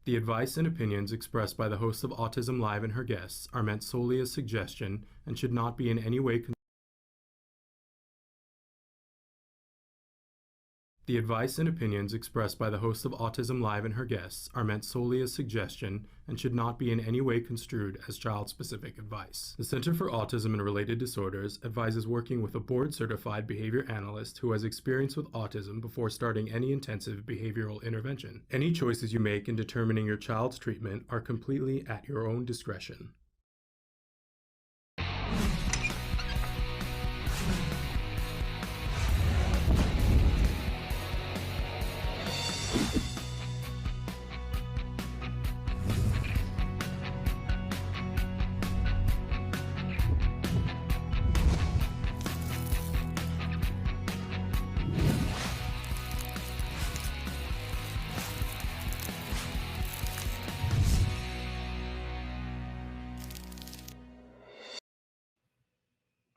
The advice and opinions expressed by the host of Autism Live and her guests are meant solely as suggestion and should not be in any way The advice and opinions expressed by the host of Autism Live and her guests are meant solely as suggestion and should not be in any way construed as child-specific advice. The Center for Autism and Related Disorders advises working with a board-certified behavior analyst who has experience with autism before starting any intensive behavioral intervention. Any choices you make in determining your child's treatment are completely at your own discretion.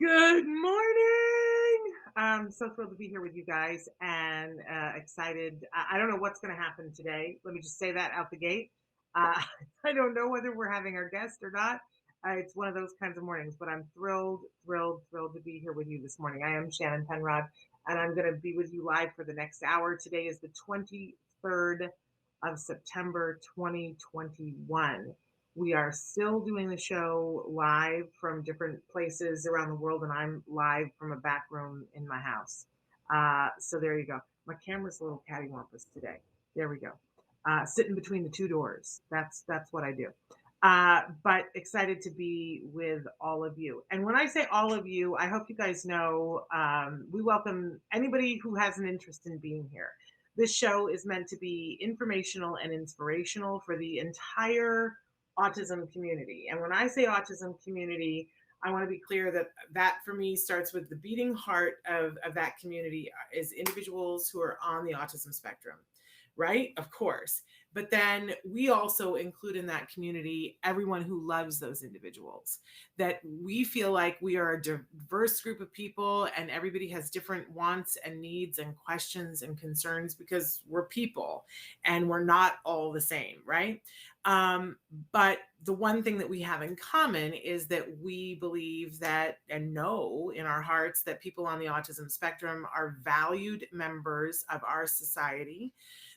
Good morning. I'm so thrilled to be here with you guys and excited. I don't know what's going to happen today. Let me just say that out the gate. I don't know whether we're having our guest or not. It's one of those kinds of mornings, but I'm thrilled to be here with you this morning. I am Shannon Penrod, and I'm going to be with you live for the next hour. Today is the 23rd of September, 2021. We are still doing the show live from different places around the world, and I'm live from a back room in my house. So there you go. My camera's a little cattywampus today. There we go. Sitting between the two doors. That's what I do. But excited to be with all of you. And when I say all of you, I hope you guys know we welcome anybody who has an interest in being here. This show is meant to be informational and inspirational for the entire autism community. And when I say autism community, I want to be clear that that for me starts with the beating heart of that community is individuals who are on the autism spectrum, right? Of course. But then we also include in that community everyone who loves those individuals, that we feel like we are a diverse group of people and everybody has different wants and needs and questions and concerns because we're people and we're not all the same, right? But the one thing that we have in common is that we believe that and know in our hearts that people on the autism spectrum are valued members of our society,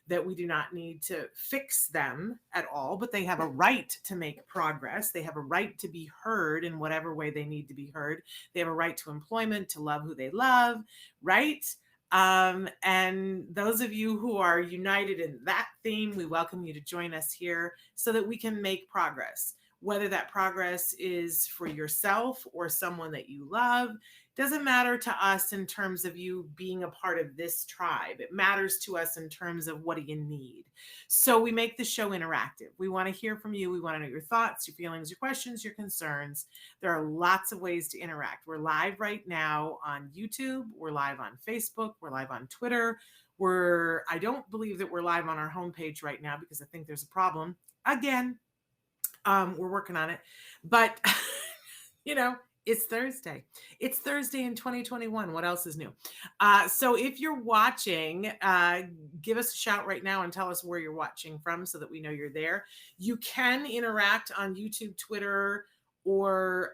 that we do not need to fix them at all, but they have a right to make progress. They have a right to be heard in whatever way they need to be heard. They have a right to employment, to love who they love, right? And those of you who are united in that theme, we welcome you to join us here so that we can make progress. Whether that progress is for yourself or someone that you love, doesn't matter to us in terms of you being a part of this tribe. It matters to us in terms of what do you need. So we make the show interactive. We want to hear from you. We want to know your thoughts, your feelings, your questions, your concerns. There are lots of ways to interact. We're live right now on YouTube. We're live on Facebook. We're live on Twitter. I don't believe that we're live on our homepage right now because I think there's a problem. Again, we're working on it. But, it's Thursday. It's Thursday in 2021. What else is new? So if you're watching, give us a shout right now and tell us where you're watching from so that we know you're there. You can interact on YouTube, Twitter, or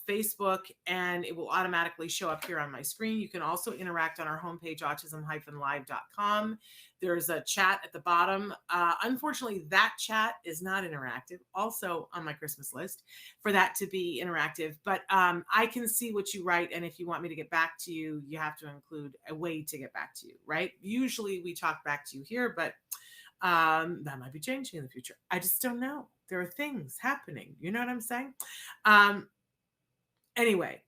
Facebook, and it will automatically show up here on my screen. You can also interact on our homepage, autism-live.com. There's a chat at the bottom. Unfortunately, that chat is not interactive. Also on my Christmas list for that to be interactive. But I can see what you write, and if you want me to get back to you, you have to include a way to get back to you, right? Usually we talk back to you here, but that might be changing in the future. I just don't know. There are things happening. You know what I'm saying? Anyway,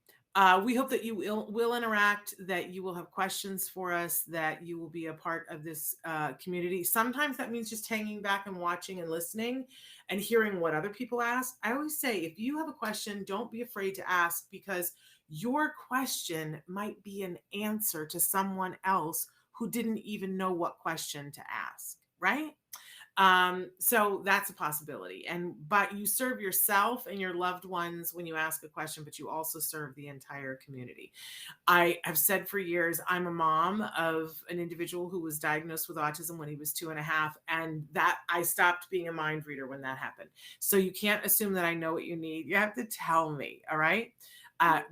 we hope that you will interact, that you will have questions for us, that you will be a part of this community. Sometimes that means just hanging back and watching and listening and hearing what other people ask. I always say, if you have a question, don't be afraid to ask, because your question might be an answer to someone else who didn't even know what question to ask, right? So that's a possibility. But you serve yourself and your loved ones when you ask a question, but you also serve the entire community. I have said for years, I'm a mom of an individual who was diagnosed with autism when he was 2.5, and that I stopped being a mind reader when that happened. So you can't assume that I know what you need. You have to tell me. All right.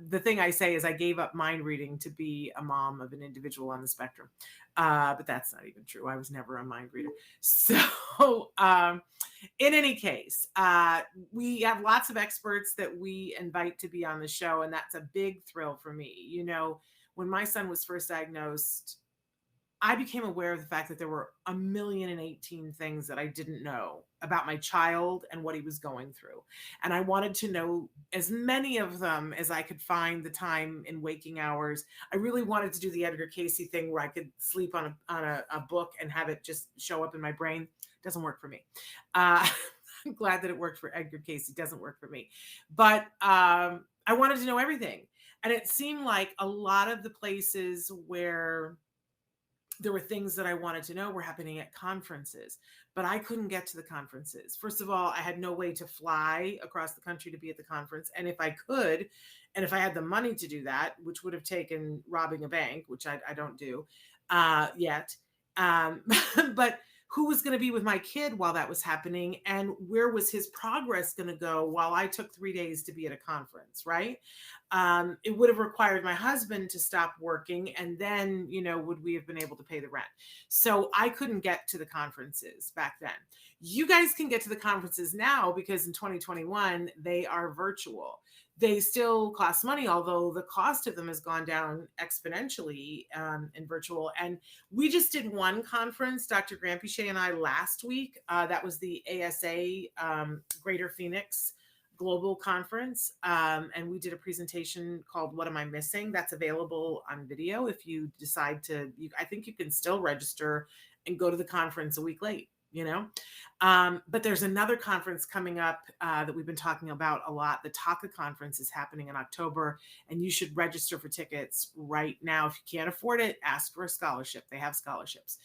The thing I say is I gave up mind reading to be a mom of an individual on the spectrum. But that's not even true. I was never a mind reader. So, in any case, we have lots of experts that we invite to be on the show, and that's a big thrill for me. When my son was first diagnosed, I became aware of the fact that there were 1,018 things that I didn't know about my child and what he was going through. And I wanted to know as many of them as I could find the time in waking hours. I really wanted to do the Edgar Casey thing where I could sleep on a book and have it just show up in my brain. It doesn't work for me. I'm glad that it worked for Edgar Casey. It doesn't work for me. But I wanted to know everything. And it seemed like a lot of the places where there were things that I wanted to know were happening at conferences, but I couldn't get to the conferences. First of all, I had no way to fly across the country to be at the conference. And if I could, and if I had the money to do that, which would have taken robbing a bank, which I don't do yet, but who was going to be with my kid while that was happening? And where was his progress going to go while I took 3 days to be at a conference, right? It would have required my husband to stop working, and then would we have been able to pay the rent? So I couldn't get to the conferences back then. You guys can get to the conferences now because in 2021 they are virtual. They still cost money, although the cost of them has gone down exponentially in virtual. And we just did one conference, Dr. Grampiche and I, last week. That was the ASA Greater Phoenix Global Conference. And we did a presentation called What Am I Missing? That's available on video if you decide to. I think you can still register and go to the conference a week late. But there's another conference coming up that we've been talking about a lot. The TACA conference is happening in October, and you should register for tickets right now. If you can't afford it, ask for a scholarship. They have scholarships.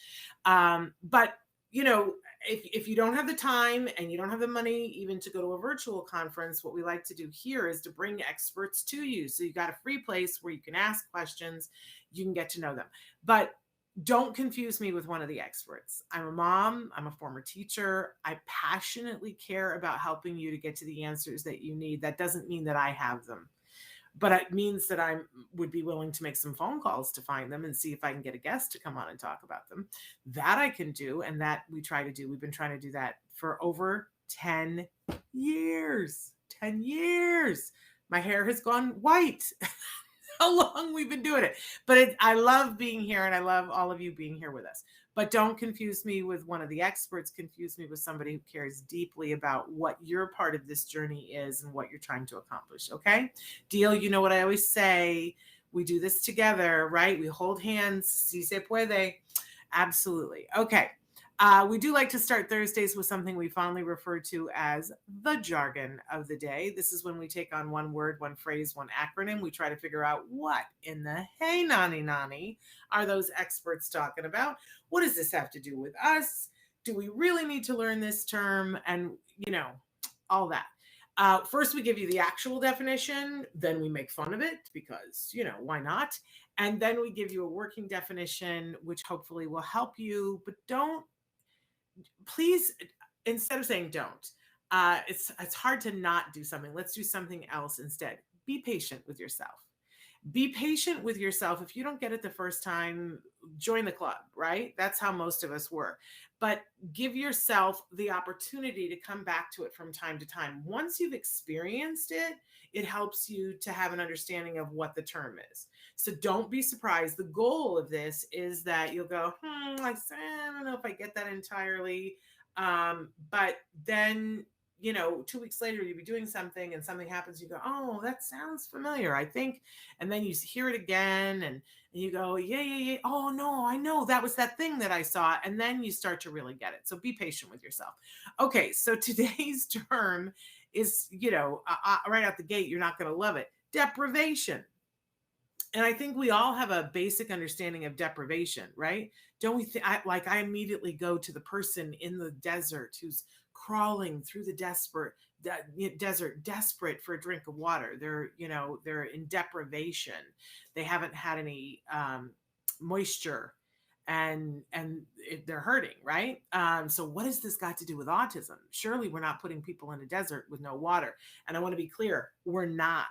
But if you don't have the time and you don't have the money even to go to a virtual conference, what we like to do here is to bring experts to you. So you got a free place where you can ask questions, you can get to know them. But don't confuse me with one of the experts. I'm a mom. I'm a former teacher. I passionately care about helping you to get to the answers that you need. That doesn't mean that I have them, but it means that I would be willing to make some phone calls to find them and see if I can get a guest to come on and talk about them. That I can do, and that we try to do. We've been trying to do that for over 10 years. 10 years. My hair has gone white. How long we've been doing it. But I love being here, and I love all of you being here with us. But don't confuse me with one of the experts. Confuse me with somebody who cares deeply about what your part of this journey is and what you're trying to accomplish. Okay? Deal, you know what I always say. We do this together, right? We hold hands. Si se puede. Absolutely. Okay. We do like to start Thursdays with something we fondly refer to as the jargon of the day. This is when we take on one word, one phrase, one acronym. We try to figure out what in the hey nani are those experts talking about? What does this have to do with us? Do we really need to learn this term? And, all that. First, we give you the actual definition, then we make fun of it because, why not? And then we give you a working definition, which hopefully will help you, but please, instead of saying don't, it's hard to not do something. Let's do something else instead. Be patient with yourself. Be patient with yourself. If you don't get it the first time, join the club, right? That's how most of us were. But give yourself the opportunity to come back to it from time to time. Once you've experienced it, it helps you to have an understanding of what the term is. So don't be surprised. The goal of this is that you'll go, I don't know if I get that entirely. But then 2 weeks later, you'll be doing something and something happens. You go, oh, that sounds familiar, I think. And then you hear it again and you go, yeah. Oh, no, I know that was that thing that I saw. And then you start to really get it. So be patient with yourself. Okay. So today's term is, right out the gate, you're not going to love it. Deprivation. And I think we all have a basic understanding of deprivation, right? Don't we think, I immediately go to the person in the desert who's crawling through the desert, desperate for a drink of water. They're in deprivation. They haven't had any moisture, they're hurting, right? So what has this got to do with autism? Surely we're not putting people in a desert with no water. And I want to be clear, we're not.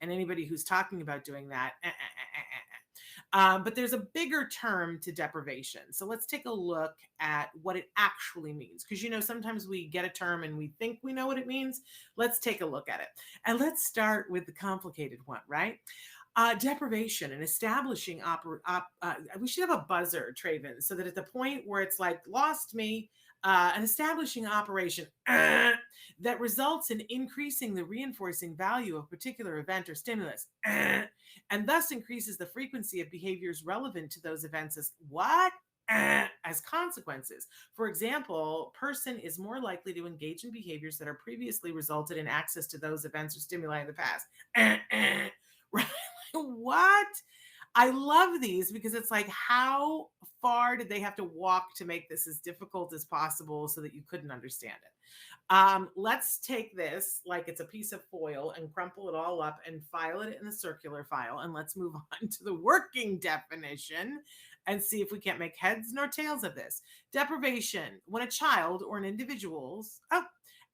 And anybody who's talking about doing that, but there's a bigger term to deprivation. So let's take a look at what it actually means. Because, sometimes we get a term and we think we know what it means. Let's take a look at it. And let's start with the complicated one, right? Deprivation and establishing we should have a buzzer, Traven, so that at the point where it's like lost me, an establishing operation that results in increasing the reinforcing value of a particular event or stimulus, and thus increases the frequency of behaviors relevant to those events as consequences. For example, person is more likely to engage in behaviors that are previously resulted in access to those events or stimuli in the past. Right? What? I love these because it's like, how far did they have to walk to make this as difficult as possible so that you couldn't understand it? Let's take this like it's a piece of foil and crumple it all up and file it in a circular file. And let's move on to the working definition and see if we can't make heads nor tails of this. Deprivation, when a child or an individual's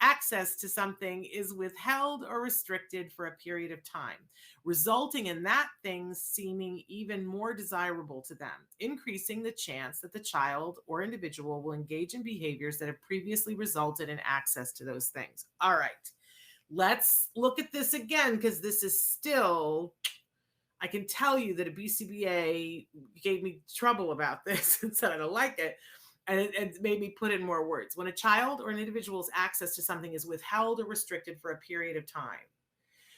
access to something is withheld or restricted for a period of time, resulting in that thing seeming even more desirable to them, increasing the chance that the child or individual will engage in behaviors that have previously resulted in access to those things. All right, let's look at this again, because this is still, I can tell you that a BCBA gave me trouble about this and said I don't like it. And it made me put in more words. When a child or an individual's access to something is withheld or restricted for a period of time.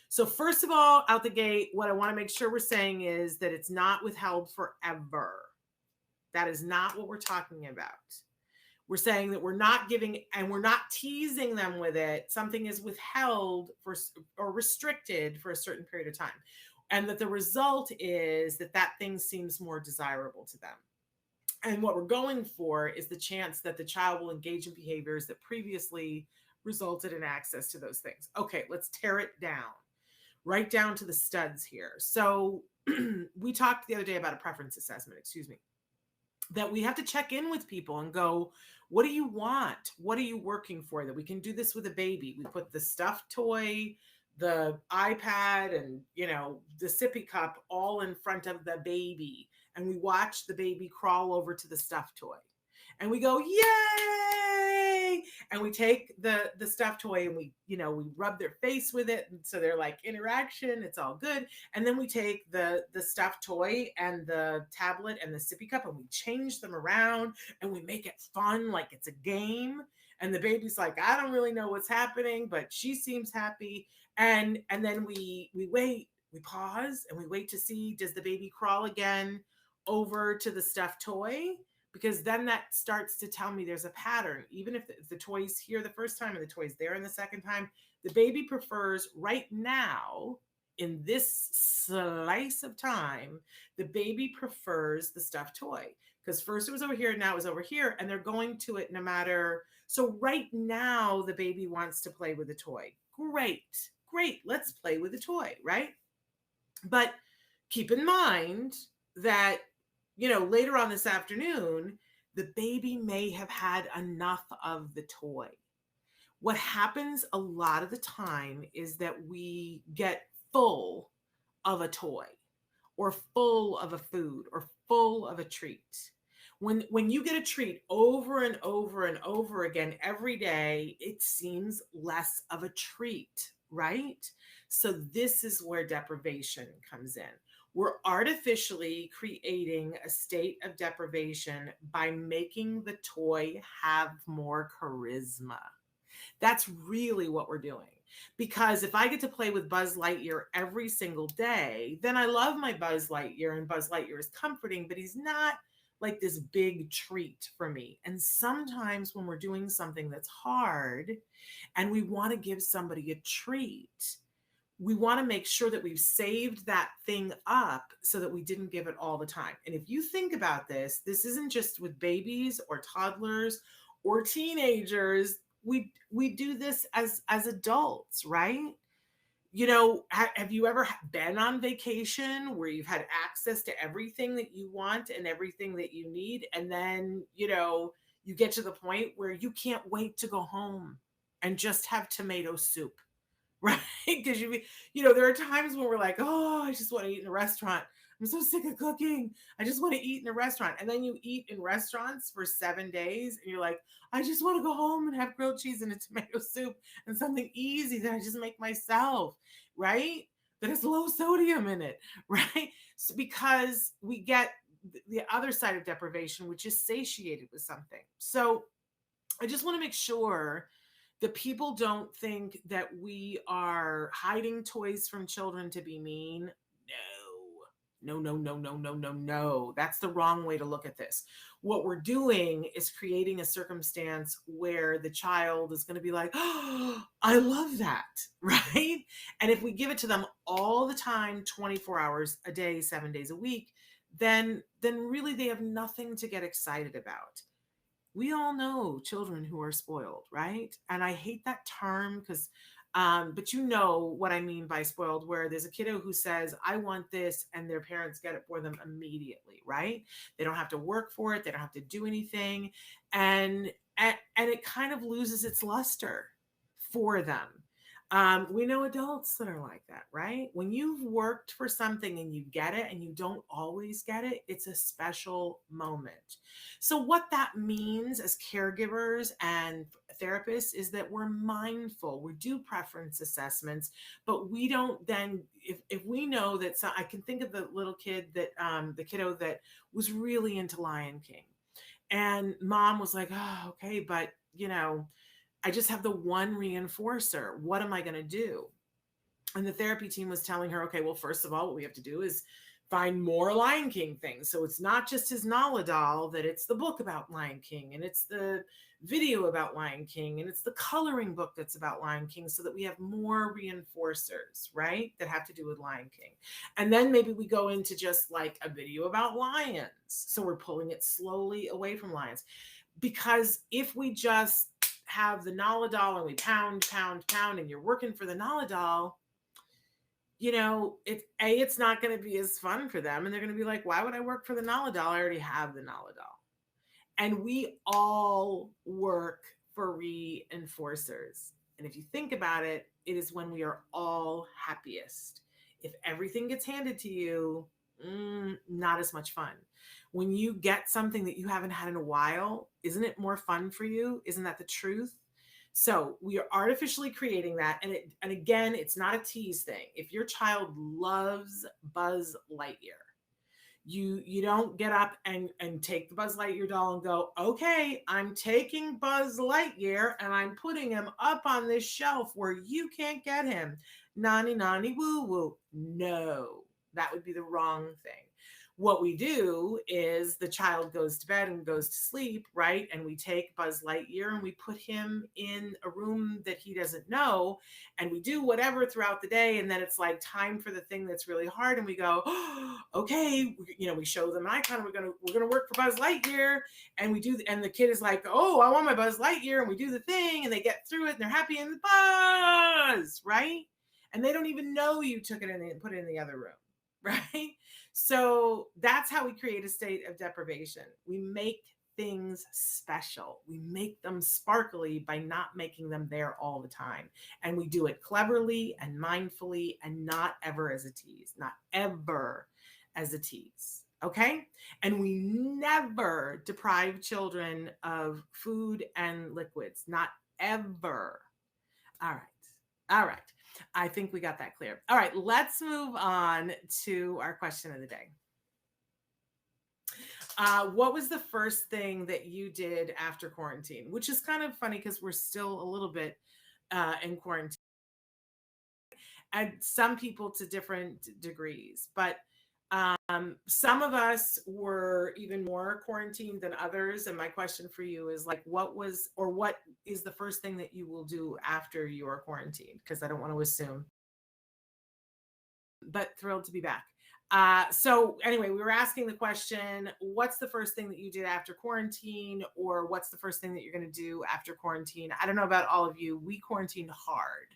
So first of all, out the gate, what I want to make sure we're saying is that it's not withheld forever. That is not what we're talking about. We're saying that we're not giving and we're not teasing them with it. Something is withheld for or restricted for a certain period of time. And that the result is that thing seems more desirable to them. And what we're going for is the chance that the child will engage in behaviors that previously resulted in access to those things. Okay, let's tear it down, right down to the studs here. So we talked the other day about a preference assessment, that we have to check in with people and go, what do you want? What are you working for? That we can do this with a baby. We put the stuffed toy, the iPad, and, the sippy cup all in front of the baby. And we watch the baby crawl over to the stuffed toy. And we go, yay! And we take the stuffed toy and we rub their face with it. And so they're like interaction, it's all good. And then we take the stuffed toy and the tablet and the sippy cup and we change them around and we make it fun, like it's a game. And the baby's like, I don't really know what's happening, but she seems happy. And then we wait, we pause and we wait to see, does the baby crawl again over to the stuffed toy? Because then that starts to tell me there's a pattern. Even if the toy's here the first time and the toy's there in the second time, the baby prefers right now, in this slice of time, the baby prefers the stuffed toy. Because first it was over here and now it was over here, and they're going to it no matter. So right now the baby wants to play with the toy. Great, let's play with the toy, right? But keep in mind that later on this afternoon, the baby may have had enough of the toy. What happens a lot of the time is that we get full of a toy or full of a food or full of a treat. When you get a treat over and over and over again every day, it seems less of a treat, right? So this is where deprivation comes in. We're artificially creating a state of deprivation by making the toy have more charisma. That's really what we're doing. Because if I get to play with Buzz Lightyear every single day, then I love my Buzz Lightyear, and Buzz Lightyear is comforting, but he's not like this big treat for me. And sometimes when we're doing something that's hard and we want to give somebody a treat, we want to make sure that we've saved that thing up so that we didn't give it all the time. And if you think about this, this isn't just with babies or toddlers or teenagers. We do this as adults, right? You know, have you ever been on vacation where you've had access to everything that you want and everything that you need, and then, you know, you get to the point where you can't wait to go home and just have tomato soup? Right? Because you know, there are times when we're like, oh, I just want to eat in a restaurant. I'm so sick of cooking. I just want to eat in a restaurant. And then you eat in restaurants for 7 days and you're like, I just want to go home and have grilled cheese and a tomato soup and something easy that I just make myself, right? That has low sodium in it, right? So because we get the other side of deprivation, which is satiated with something. So I just want to make sure that people don't think that we are hiding toys from children to be mean. No, no, no, no, no, no, no, no. That's the wrong way to look at this. What we're doing is creating a circumstance where the child is going to be like, oh, I love that, right? And if we give it to them all the time, 24 hours a day, 7 days a week, then really they have nothing to get excited about. We all know children who are spoiled, right? And I hate that term because, but you know what I mean by spoiled, where there's a kiddo who says, I want this, and their parents get it for them immediately, right? They don't have to work for it, they don't have to do anything. And it kind of loses its luster for them. We know adults that are like that, right? When you've worked for something and you get it and you don't always get it, it's a special moment. So, what that means as caregivers and therapists is that we're mindful, we do preference assessments, but we don't then, if we know that, so I can think of the little kid that, the kiddo that was really into Lion King. And mom was like, oh, okay, but you know, I just have the one reinforcer. What am I going to do? And the therapy team was telling her, okay, well, first of all, what we have to do is find more Lion King things. So it's not just his Doll, that it's the book about Lion King, and it's the video about Lion King, and it's the coloring book that's about Lion King, so that we have more reinforcers, right? That have to do with Lion King. And then maybe we go into just like a video about lions. So we're pulling it slowly away from lions. Because if we just have the Doll and we pound, pound, pound, and you're working for the Doll, you know, it's not going to be as fun for them. And they're going to be like, why would I work for the Doll? I already have the Doll. And we all work for reinforcers. And if you think about it, it is when we are all happiest. If everything gets handed to you, not as much fun. When you get something that you haven't had in a while, isn't it more fun for you? Isn't that the truth? So we are artificially creating that. And again, it's not a tease thing. If your child loves Buzz Lightyear, you don't get up and take the Buzz Lightyear doll and go, okay, I'm taking Buzz Lightyear and I'm putting him up on this shelf where you can't get him. Nani nani woo woo. No, that would be the wrong thing. What we do is the child goes to bed and goes to sleep, right? And we take Buzz Lightyear and we put him in a room that he doesn't know, and we do whatever throughout the day. And then it's like time for the thing that's really hard, and we go, oh, okay, you know, we show them an icon. We're gonna work for Buzz Lightyear, and we do, and the kid is like, oh, I want my Buzz Lightyear, and we do the thing, and they get through it, and they're happy, and Buzz, right? And they don't even know you took it in and put it in the other room, right? So that's how we create a state of deprivation. We make things special. We make them sparkly by not making them there all the time. And we do it cleverly and mindfully and not ever as a tease, not ever as a tease. Okay. And we never deprive children of food and liquids, not ever. All right. All right. I think we got that clear. All right, let's move on to our question of the day. What was the first thing that you did after quarantine? Which is kind of funny because we're still a little bit in quarantine. And some people to different degrees, but some of us were even more quarantined than others. And my question for you is like, what is the first thing that you will do after you are quarantined? Because I don't want to assume. but thrilled to be back. So anyway, we were asking the question, what's the first thing that you did after quarantine, or what's the first thing that you're going to do after quarantine? I don't know about all of you. We quarantined hard,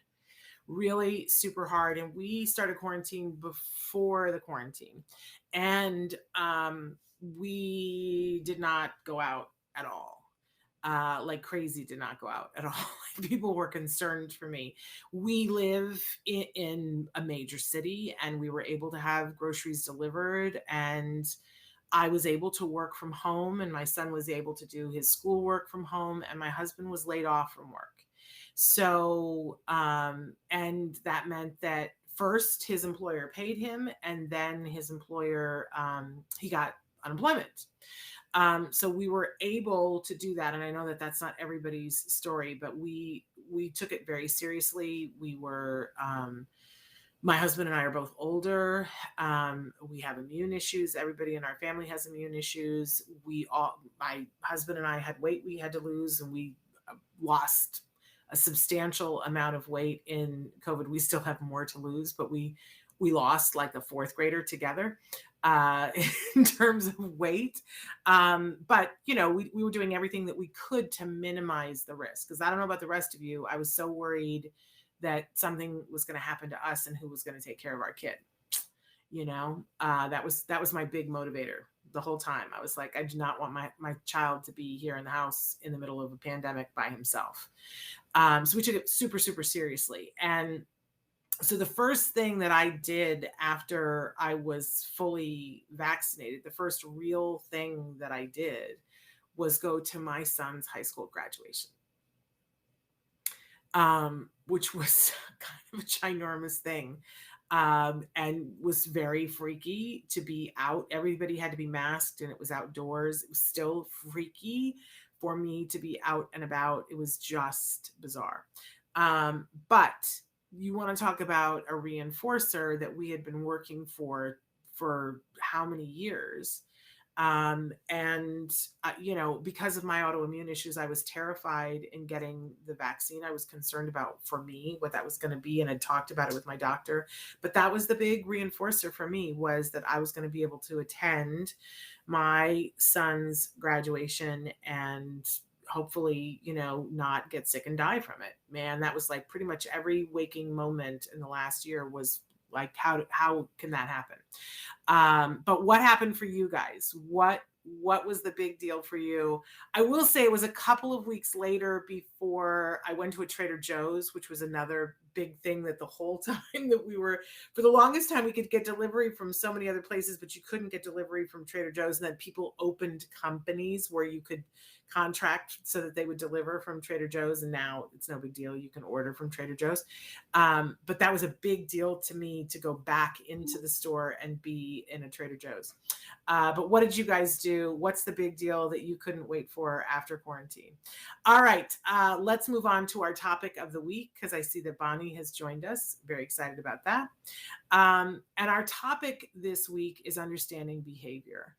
really super hard. And we started quarantine before the quarantine. And we did not go out at all. Like crazy, did not go out at all. People were concerned for me. We live in a major city, and we were able to have groceries delivered, and I was able to work from home, and my son was able to do his schoolwork from home, and my husband was laid off from work. So, and that meant that first his employer paid him, and then his employer, he got unemployment. So we were able to do that. And I know that that's not everybody's story, but we took it very seriously. We were, my husband and I are both older. We have immune issues. Everybody in our family has immune issues. My husband and I had weight we had to lose, and we lost a substantial amount of weight in COVID. We still have more to lose, but we lost like a fourth grader together in terms of weight. But, we were doing everything that we could to minimize the risk. Because I don't know about the rest of you. I was so worried that something was going to happen to us, and who was going to take care of our kid. That was my big motivator the whole time. I was like, I do not want my child to be here in the house in the middle of a pandemic by himself. So we took it super, super seriously. And so the first thing that I did after I was fully vaccinated, the first real thing that I did was go to my son's high school graduation, which was kind of a ginormous thing, and was very freaky to be out. Everybody had to be masked, and it was outdoors. It was still freaky for me to be out and about. It was just bizarre. But you want to talk about a reinforcer that we had been working for how many years? Because of my autoimmune issues, I was terrified in getting the vaccine. I was concerned about, for me, what that was going to be, and I talked about it with my doctor. But that was the big reinforcer for me, was that I was going to be able to attend my son's graduation and hopefully, not get sick and die from it. Man, that was like pretty much every waking moment in the last year was like, how can that happen? But what happened for you guys? What was the big deal for you? I will say it was a couple of weeks later before I went to a Trader Joe's, which was another big thing, that the whole time that we were, for the longest time, we could get delivery from so many other places, but you couldn't get delivery from Trader Joe's. And then people opened companies where you could contract so that they would deliver from Trader Joe's. And now it's no big deal. You can order from Trader Joe's. But that was a big deal to me, to go back into the store and be in a Trader Joe's. But what did you guys do? What's the big deal that you couldn't wait for after quarantine? All right, let's move on to our topic of the week, because I see that Bonnie has joined us. Very excited about that. And our topic this week is understanding behavior.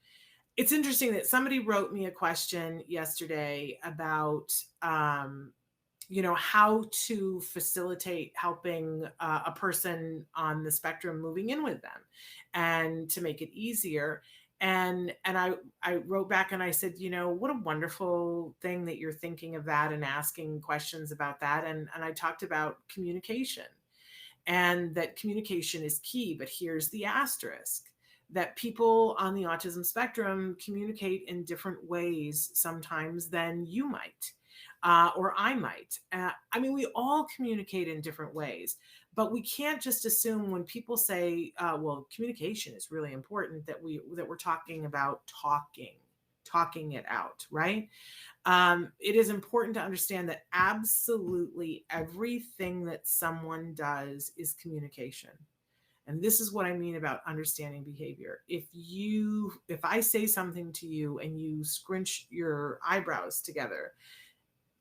It's interesting that somebody wrote me a question yesterday about, how to facilitate helping a person on the spectrum moving in with them, and to make it easier. And I wrote back and I said, what a wonderful thing that you're thinking of that and asking questions about that. And I talked about communication, and that communication is key. But here's the asterisk, that people on the autism spectrum communicate in different ways sometimes than you might, or I might. We all communicate in different ways, but we can't just assume when people say, well, communication is really important, that we're talking about talking it out, right? It is important to understand that absolutely everything that someone does is communication. And this is what I mean about understanding behavior. If I say something to you and you scrunch your eyebrows together,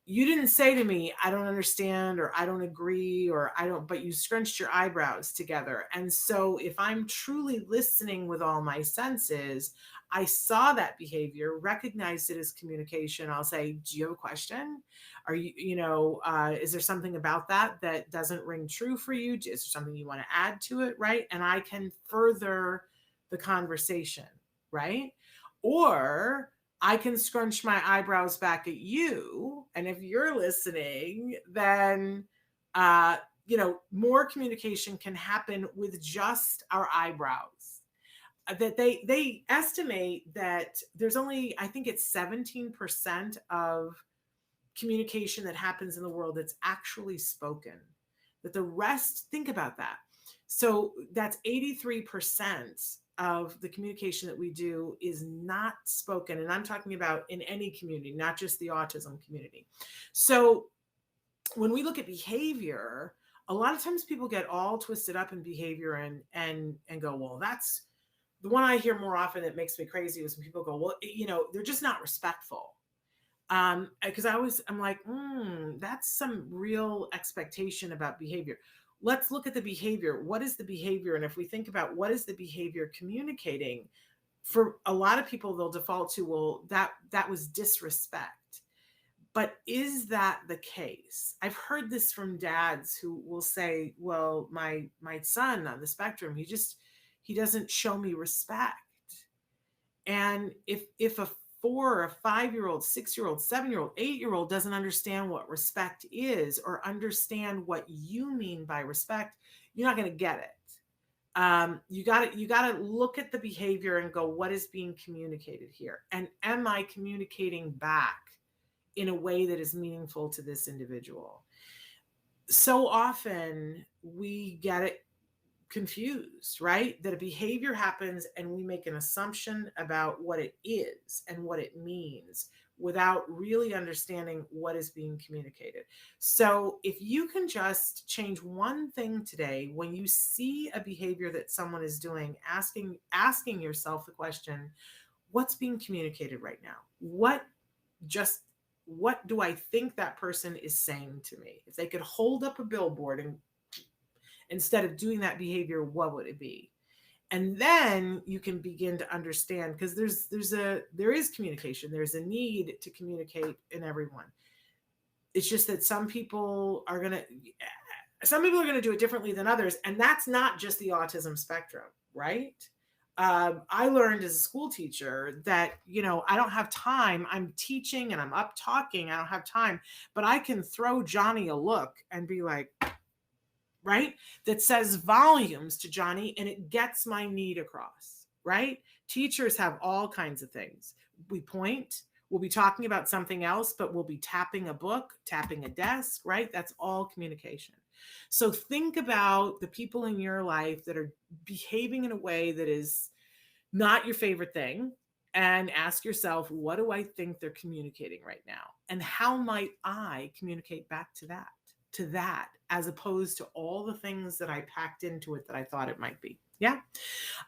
you didn't say to me, I don't understand, or I don't agree, or I don't, but you scrunched your eyebrows together. And so if I'm truly listening with all my senses, I saw that behavior, recognized it as communication. I'll say, do you have a question? Are you, is there something about that that doesn't ring true for you? Is there something you want to add to it? Right. And I can further the conversation. Right. Or I can scrunch my eyebrows back at you. And if you're listening, then, more communication can happen with just our eyebrows. That they estimate that there's only, I think it's 17% of communication that happens in the world that's actually spoken. That the rest, think about that. So that's 83% of the communication that we do is not spoken. And I'm talking about in any community, not just the autism community. So when we look at behavior, a lot of times people get all twisted up in behavior and go, well, that's the one I hear more often that makes me crazy is when people go, well, they're just not respectful. Because I'm like, that's some real expectation about behavior. Let's look at the behavior. What is the behavior? And if we think about what is the behavior communicating, for a lot of people, they'll default to, well, that was disrespect. But is that the case? I've heard this from dads who will say, well, my son on the spectrum, he doesn't show me respect. And if a 4 or a 5-year-old, 6-year-old, 7-year-old, 8-year-old doesn't understand what respect is or understand what you mean by respect, you're not going to get it. You got to look at the behavior and go, what is being communicated here? And am I communicating back in a way that is meaningful to this individual? So often we get it confused, right? That a behavior happens and we make an assumption about what it is and what it means without really understanding what is being communicated. So if you can just change one thing today, when you see a behavior that someone is doing, asking yourself the question, what's being communicated right now? What do I think that person is saying to me? If they could hold up a billboard and instead of doing that behavior, what would it be? And then you can begin to understand, because there is communication. There's a need to communicate in everyone. It's just that some people are going to do it differently than others. And that's not just the autism spectrum, right? I learned as a school teacher that, I don't have time. I'm teaching and I'm up talking. I don't have time, but I can throw Johnny a look and be like, right? That says volumes to Johnny and it gets my need across, right? Teachers have all kinds of things. We point, we'll be talking about something else, but we'll be tapping a book, tapping a desk, right? That's all communication. So think about the people in your life that are behaving in a way that is not your favorite thing, and ask yourself, what do I think they're communicating right now? And how might I communicate back to that, as opposed to all the things that I packed into it that I thought it might be. Yeah.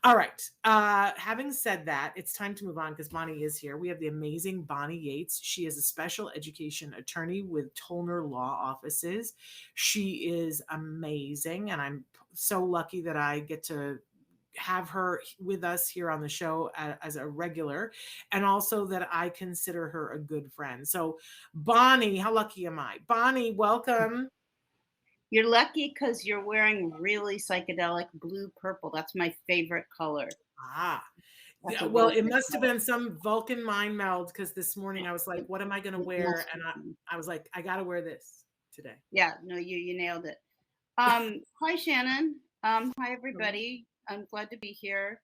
All right. Having said that, it's time to move on because Bonnie is here. We have the amazing Bonnie Yates. She is a special education attorney with Tollner Law Offices. She is amazing, and I'm so lucky that I get to have her with us here on the show as a regular, and also that I consider her a good friend. So Bonnie, how lucky am I? Bonnie, welcome. You're lucky because you're wearing really psychedelic blue purple. That's my favorite color. Yeah, well, it must have been some Vulcan mind meld, because this morning I was like, what am I going to wear? And I was like, I got to wear this today. Yeah, no, you nailed it. Hi, Shannon. Hi, everybody. I'm glad to be here.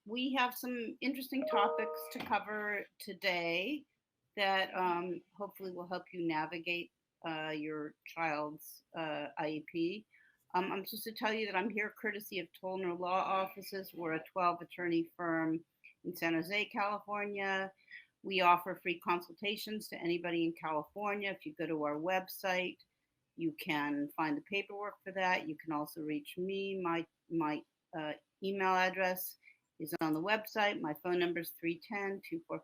We have some interesting topics to cover today that hopefully will help you navigate your child's IEP. I'm supposed to tell you that I'm here courtesy of Tollner Law Offices. We're a 12 attorney firm in San Jose, California. We offer free consultations to anybody in California. If you go to our website, you can find the paperwork for that. You can also reach me. My email address is on the website. My phone number is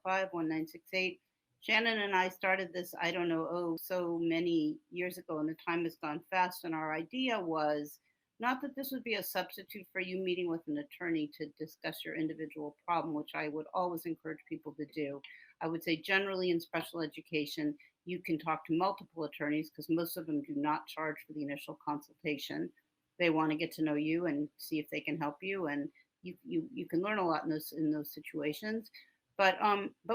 310-245-1968. Shannon and I started this, I don't know, so many years ago, and the time has gone fast. And our idea was not that this would be a substitute for you meeting with an attorney to discuss your individual problem, which I would always encourage people to do. I would say generally in special education, you can talk to multiple attorneys because most of them do not charge for the initial consultation. They want to get to know you and see if they can help you, and you can learn a lot in those situations. But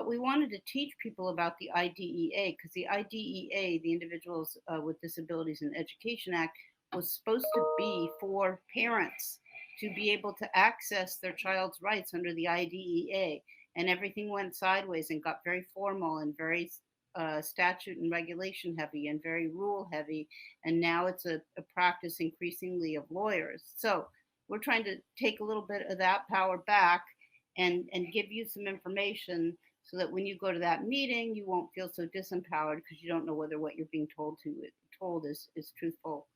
we wanted to teach people about the IDEA because the IDEA, the Individuals with Disabilities in Education Act, was supposed to be for parents to be able to access their child's rights under the IDEA. And everything went sideways and got very formal and very statute and regulation heavy and very rule heavy. And now it's a practice increasingly of lawyers. So we're trying to take a little bit of that power back and give you some information so that when you go to that meeting, you won't feel so disempowered because you don't know whether what you're being told is truthful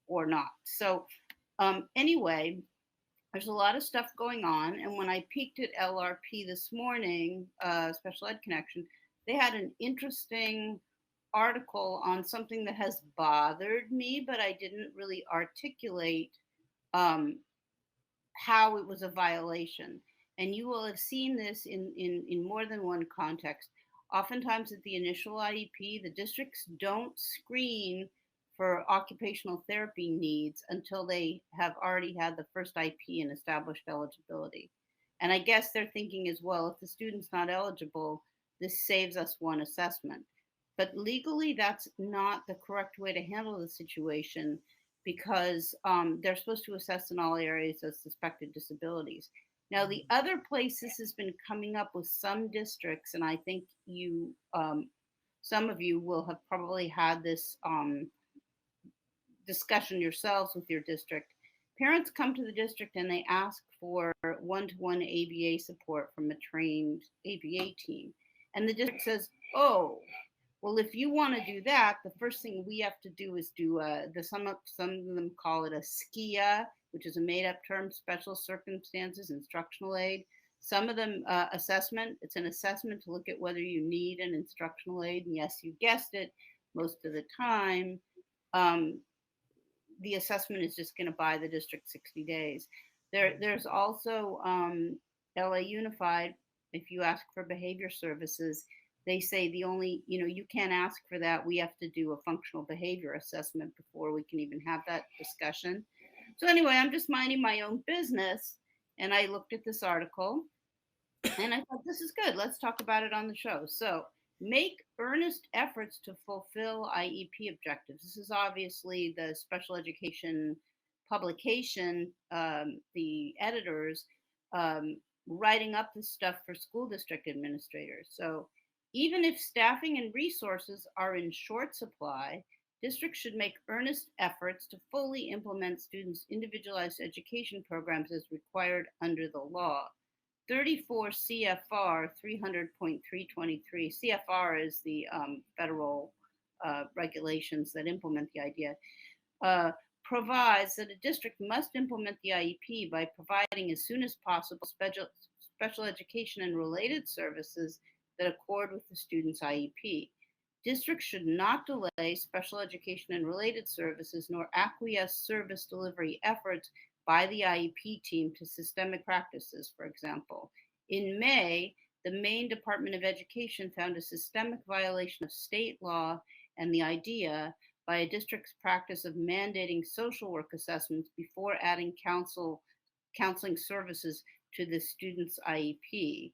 or not. So anyway, there's a lot of stuff going on. And when I peeked at LRP this morning, Special Ed Connection, they had an interesting article on something that has bothered me, but I didn't really articulate how it was a violation. And you will have seen this in more than one context. Oftentimes at the initial IEP, the districts don't screen for occupational therapy needs until they have already had the first IEP and established eligibility. And I guess they're thinking as well, if the student's not eligible, this saves us one assessment. But legally, that's not the correct way to handle the situation because they're supposed to assess in all areas of suspected disabilities. Now, the other place this has been coming up with some districts, and I think some of you will have probably had this discussion yourselves with your district. Parents come to the district and they ask for one-to-one ABA support from a trained ABA team. And the district says, oh, well, if you want to do that, the first thing we have to do is do some of them call it a SCIA, which is a made-up term, special circumstances instructional aid. Some of them assessment. It's an assessment to look at whether you need an instructional aid. And yes, you guessed it. Most of the time, the assessment is just going to buy the district 60 days. There's also LA Unified. If you ask for behavior services, they say you can't ask for that. We have to do a functional behavior assessment before we can even have that discussion. So anyway, I'm just minding my own business. And I looked at this article and I thought, this is good. Let's talk about it on the show. So make earnest efforts to fulfill IEP objectives. This is obviously the special education publication, the editors writing up this stuff for school district administrators. So even if staffing and resources are in short supply, districts should make earnest efforts to fully implement students' individualized education programs as required under the law. 34 CFR 300.323. CFR is the federal regulations that implement the idea. Provides that a district must implement the IEP by providing as soon as possible special education and related services that accord with the student's IEP. Districts should not delay special education and related services nor acquiesce service delivery efforts by the IEP team to systemic practices, for example. In May, the Maine Department of Education found a systemic violation of state law and the IDEA by a district's practice of mandating social work assessments before adding counseling services to the student's IEP.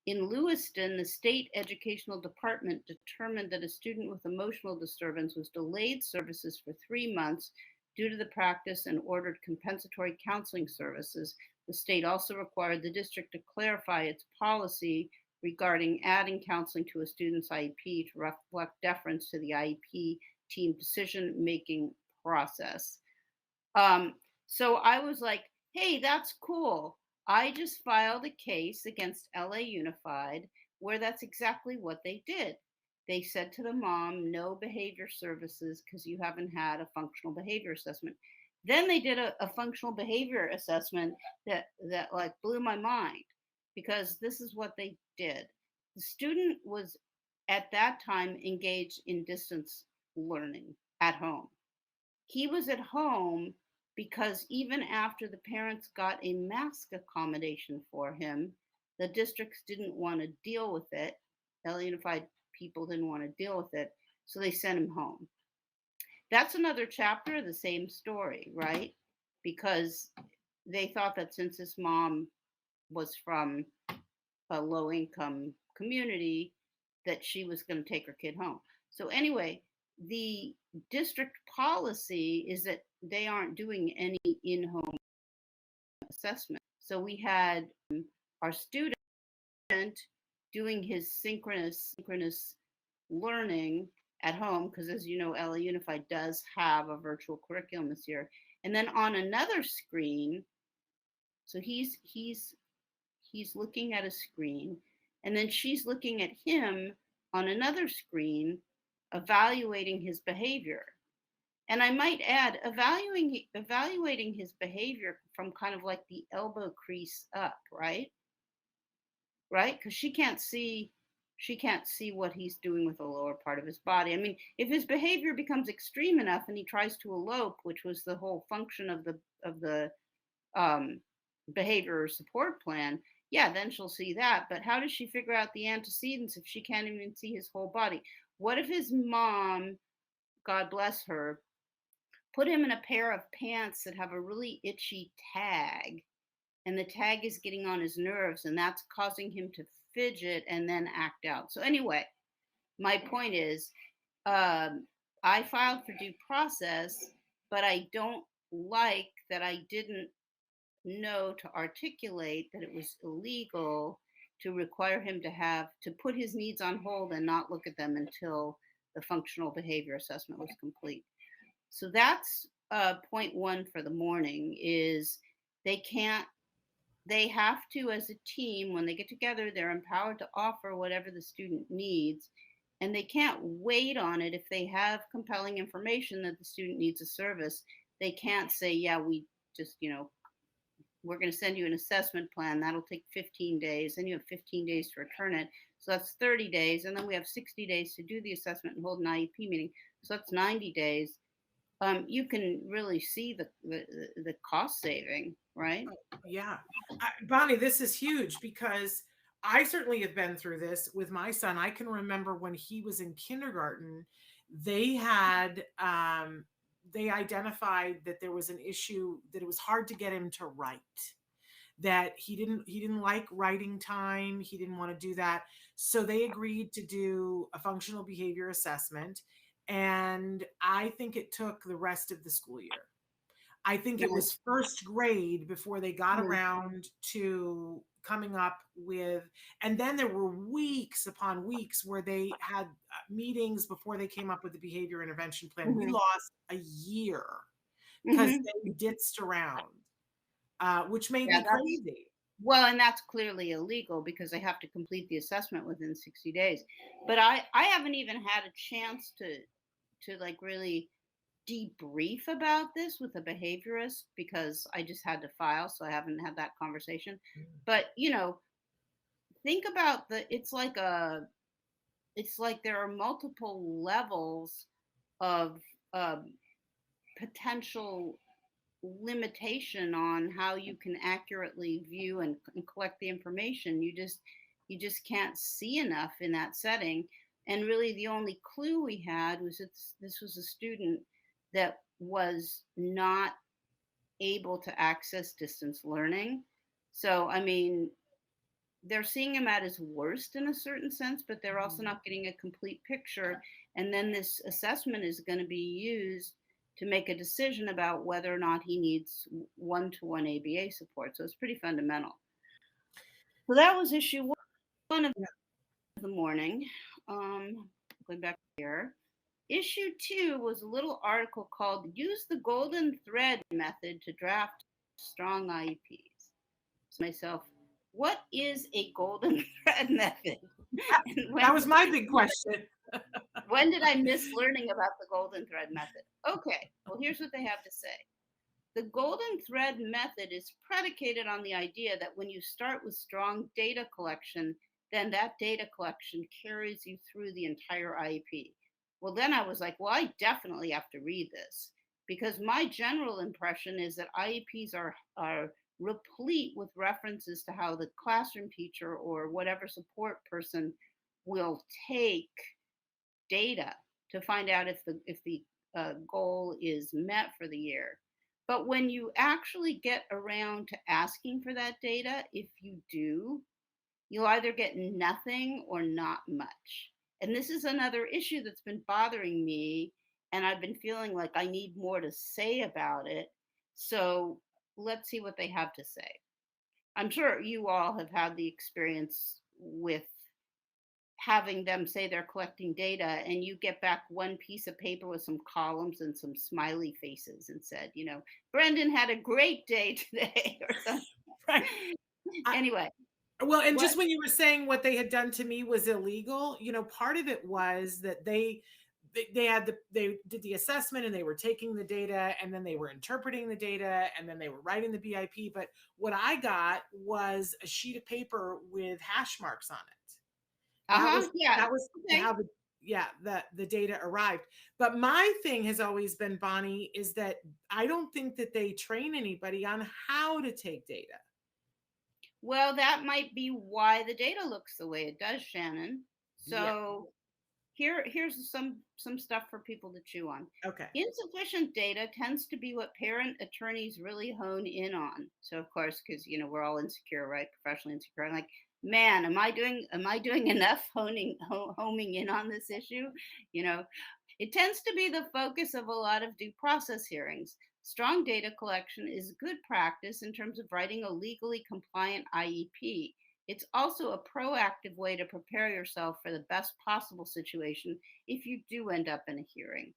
In Lewiston, the state educational department determined that a student with emotional disturbance was delayed services for 3 months due to the practice and ordered compensatory counseling services. The state also required the district to clarify its policy regarding adding counseling to a student's IEP to reflect deference to the IEP team decision-making process. So I was like, hey, that's cool. I just filed a case against LA Unified where that's exactly what they did. They said to the mom, no behavior services because you haven't had a functional behavior assessment. Then they did a functional behavior assessment that like blew my mind because this is what they did. The student was at that time engaged in distance learning at home. He was at home because even after the parents got a mask accommodation for him, the districts didn't want to deal with it. LA Unified people didn't want to deal with it, so they sent him home. That's another chapter of the same story, right? Because they thought that since his mom was from a low income community, that she was going to take her kid home. So, anyway, the district policy is that they aren't doing any in home assessment. So, we had our student doing his synchronous learning at home, because as you know, LA Unified does have a virtual curriculum this year. And then on another screen, so he's looking at a screen, and then she's looking at him on another screen, evaluating his behavior. And I might add, evaluating his behavior from kind of like the elbow crease up, right? Right? Because she can't see what he's doing with the lower part of his body. I mean, if his behavior becomes extreme enough and he tries to elope, which was the whole function of the behavior support plan, yeah, then she'll see that. But how does she figure out the antecedents if she can't even see his whole body? What if his mom, God bless her, put him in a pair of pants that have a really itchy tag, and the tag is getting on his nerves, and that's causing him to fidget and then act out? So anyway, my point is, I filed for due process, but I don't like that I didn't know to articulate that it was illegal to require him to put his needs on hold and not look at them until the functional behavior assessment was complete. So that's point one for the morning, is they have to, as a team, when they get together, they're empowered to offer whatever the student needs, and they can't wait on it. If they have compelling information that the student needs a service, they can't say, yeah, we just, we're going to send you an assessment plan. That'll take 15 days. Then you have 15 days to return it. So that's 30 days. And then we have 60 days to do the assessment and hold an IEP meeting. So that's 90 days. You can really see the cost saving, right? Yeah. Bonnie, this is huge, because I certainly have been through this with my son. I can remember when he was in kindergarten, they had, they identified that there was an issue, that it was hard to get him to write, that he didn't like writing time. He didn't want to do that. So they agreed to do a functional behavior assessment. And I think it took the rest of the school year. I think it was first grade before they got around to coming up with, and then there were weeks upon weeks where they had meetings before they came up with the behavior intervention plan. We lost a year because they ditzed around, which made me crazy. Well, and that's clearly illegal because they have to complete the assessment within 60 days. But I haven't even had a chance to like really debrief about this with a behaviorist, because I just had to file, so I haven't had that conversation. But think about it's like there are multiple levels of potential limitation on how you can accurately view and collect the information. You just can't see enough in that setting. And really the only clue we had was that this was a student that was not able to access distance learning. So, I mean, they're seeing him at his worst in a certain sense, but they're also not getting a complete picture. And then this assessment is going to be used to make a decision about whether or not he needs one-to-one ABA support. So it's pretty fundamental. So that was issue one of the morning. Going back here. Issue 2 was a little article called "Use the Golden Thread Method to Draft Strong IEPs." So myself, what is a golden thread method? That was my big question. When did I miss learning about the golden thread method? Okay, well, here's what they have to say. The golden thread method is predicated on the idea that when you start with strong data collection, then that data collection carries you through the entire IEP. Well, then I was like, well, I definitely have to read this, because my general impression is that IEPs are replete with references to how the classroom teacher or whatever support person will take data to find out if the goal is met for the year. But when you actually get around to asking for that data, if you do, you'll either get nothing or not much. And this is another issue that's been bothering me, and I've been feeling like I need more to say about it. So let's see what they have to say. I'm sure you all have had the experience with having them say they're collecting data, and you get back one piece of paper with some columns and some smiley faces and said, Brendan had a great day today or something. Right. Anyway. Well, and what? just when you were saying what they had done to me was illegal, part of it was that they did the assessment and they were taking the data and then they were interpreting the data and then they were writing the BIP. But what I got was a sheet of paper with hash marks on it. That was okay. how the data arrived. But my thing has always been, Bonnie, is that I don't think that they train anybody on how to take data. Well, that might be why the data looks the way it does, Shannon. So here's some stuff for people to chew on. Okay. Insufficient data tends to be what parent attorneys really hone in on. So of course, because we're all insecure, right? Professionally insecure. I'm like, man, am I doing enough homing in on this issue? It tends to be the focus of a lot of due process hearings. Strong data collection is good practice in terms of writing a legally compliant IEP. It's also a proactive way to prepare yourself for the best possible situation if you do end up in a hearing.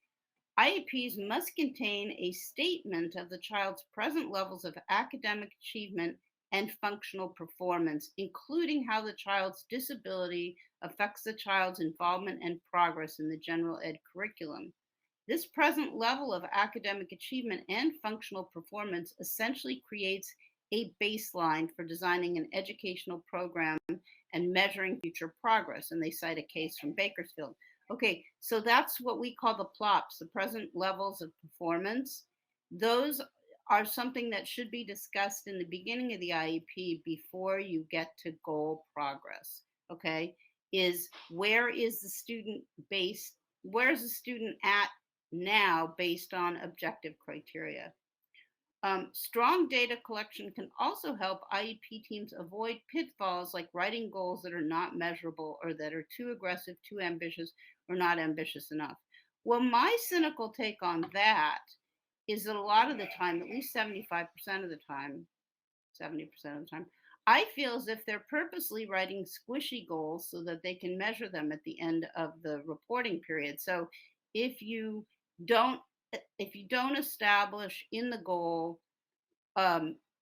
IEPs must contain a statement of the child's present levels of academic achievement and functional performance, including how the child's disability affects the child's involvement and progress in the general ed curriculum. This present level of academic achievement and functional performance essentially creates a baseline for designing an educational program and measuring future progress. And they cite a case from Bakersfield. Okay, so that's what we call the PLOPs, the present levels of performance. Those are something that should be discussed in the beginning of the IEP before you get to goal progress. Okay, where is the student at now based on objective criteria? Strong data collection can also help IEP teams avoid pitfalls like writing goals that are not measurable or that are too aggressive, too ambitious, or not ambitious enough. Well, my cynical take on that is that a lot of the time, at least 75% of the time, 70% of the time, I feel as if they're purposely writing squishy goals so that they can measure them at the end of the reporting period. So if you don't establish in the goal